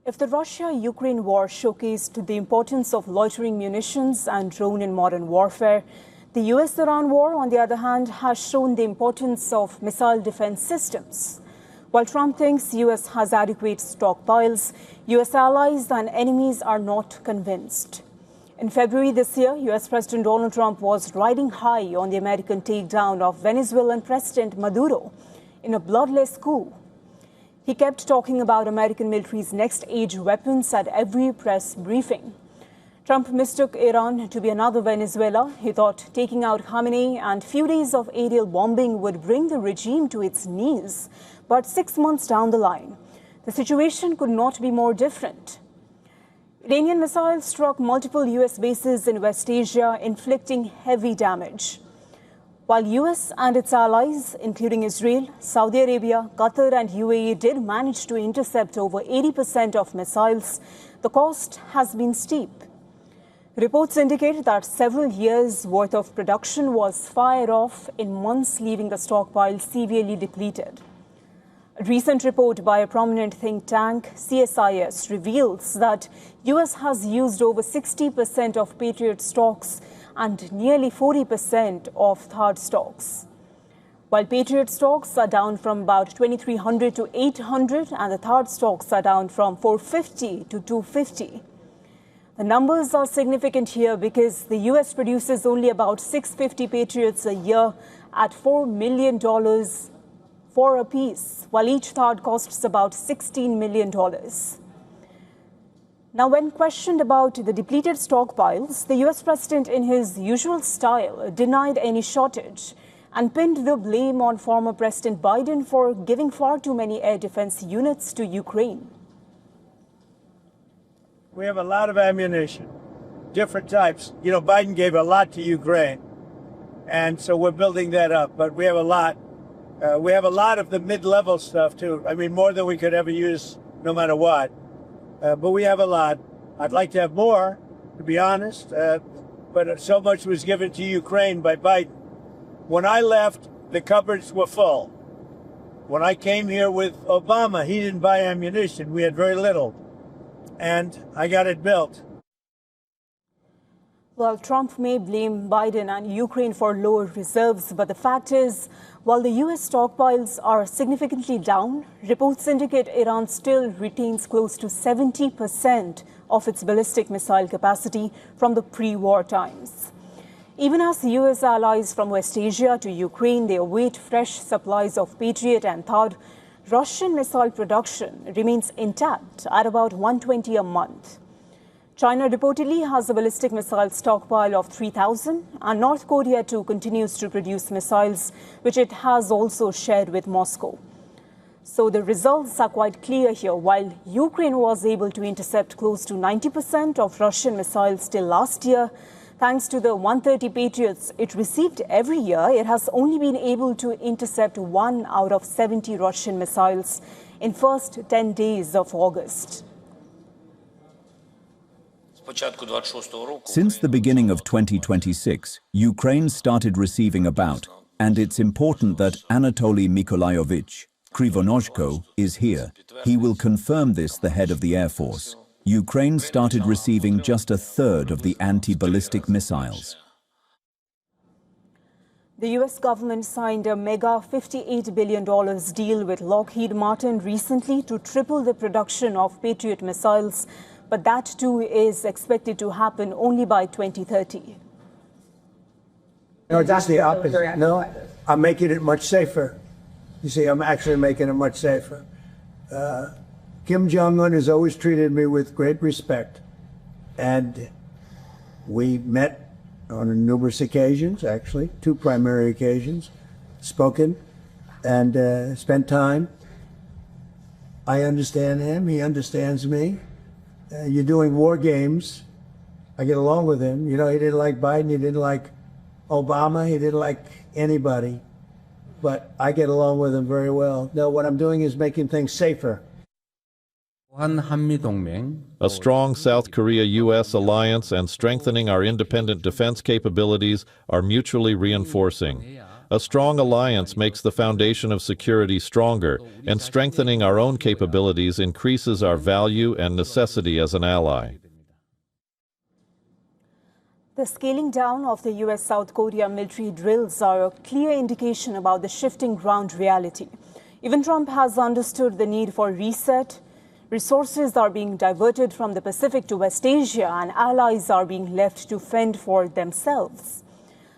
If the Russia-Ukraine war showcased the importance of loitering munitions and drone in modern warfare, the US-Iran war, on the other hand, has shown the importance of missile defense systems. While Trump thinks US has adequate stockpiles, US allies and enemies are not convinced. In February this year, US President Donald Trump was riding high on the American takedown of Venezuelan President Maduro in a bloodless coup. He kept talking about American military's next-age weapons at every press briefing. Trump mistook Iran to be another Venezuela. He thought taking out Khamenei and few days of aerial bombing would bring the regime to its knees. But 6 months down the line, the situation could not be more different. Iranian missiles struck multiple US bases in West Asia, inflicting heavy damage. While US and its allies, including Israel, Saudi Arabia, Qatar and UAE, did manage to intercept over 80% of missiles, the cost has been steep. Reports indicate that several years' worth of production was fired off in months, leaving the stockpile severely depleted. A recent report by a prominent think tank, CSIS, reveals that US has used over 60% of Patriot stocks and nearly 40% of THAAD stocks. While Patriot stocks are down from about 2,300 to 800 and the THAAD stocks are down from 450 to 250. The numbers are significant here because the US produces only about 650 Patriots a year at $4 million for a piece, while each THAAD costs about $16 million. Now, when questioned about the depleted stockpiles, the US president, in his usual style, denied any shortage and pinned the blame on former President Biden for giving far too many air defense units to Ukraine. We have a lot of ammunition, different types. You know, Biden gave a lot to Ukraine, and so we're building that up, but we have a lot. We have a lot of the mid-level stuff, too. I mean, more than we could ever use, no matter what. But we have a lot. I'd like to have more, to be honest, but so much was given to Ukraine by Biden. When I left, the cupboards were full. When I came here with Obama, he didn't buy ammunition. We had very little. And I got it built. Well, Trump may blame Biden and Ukraine for lower reserves, but the fact is, while the US stockpiles are significantly down, reports indicate Iran still retains close to 70% of its ballistic missile capacity from the pre-war times. Even as US allies from West Asia to Ukraine, they await fresh supplies of Patriot and THAAD, Russian missile production remains intact at about 120 a month. China reportedly has a ballistic missile stockpile of 3,000, and North Korea too continues to produce missiles, which it has also shared with Moscow. So the results are quite clear here. While Ukraine was able to intercept close to 90% of Russian missiles till last year, thanks to the 130 Patriots it received every year, it has only been able to intercept 1 out of 70 Russian missiles in first 10 days of August. Since the beginning of 2026, Ukraine started receiving about, and it's important that Anatoly Mykolaiovich Krivonozhko is here. He will confirm this, the head of the Air Force. Ukraine started receiving just a third of the anti-ballistic missiles. The US government signed a mega $58 billion deal with Lockheed Martin recently to triple the production of Patriot missiles, but that too is expected to happen only by 2030. No, that's the opposite. No, I'm making it much safer. You see, I'm actually making it much safer. Kim Jong-un has always treated me with great respect. And we met on numerous occasions, actually, 2 primary occasions, spoken and spent time. I understand him, he understands me. You're doing war games. I get along with him. You know, he didn't like Biden, he didn't like Obama, he didn't like anybody. But I get along with him very well. No, what I'm doing is making things safer. A strong South Korea-U.S. alliance and strengthening our independent defense capabilities are mutually reinforcing. A strong alliance makes the foundation of security stronger, and strengthening our own capabilities increases our value and necessity as an ally. The scaling down of the US-South Korea military drills are a clear indication about the shifting ground reality. Even Trump has understood the need for reset. Resources are being diverted from the Pacific to West Asia, and allies are being left to fend for themselves.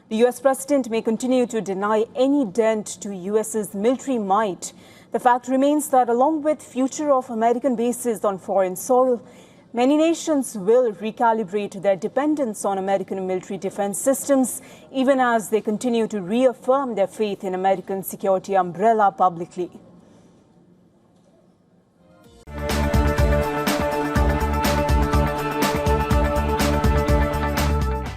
The US president may continue to deny any dent to US's military might. The fact remains that along with future of American bases on foreign soil, many nations will recalibrate their dependence on American military defense systems, even as they continue to reaffirm their faith in American security umbrella publicly.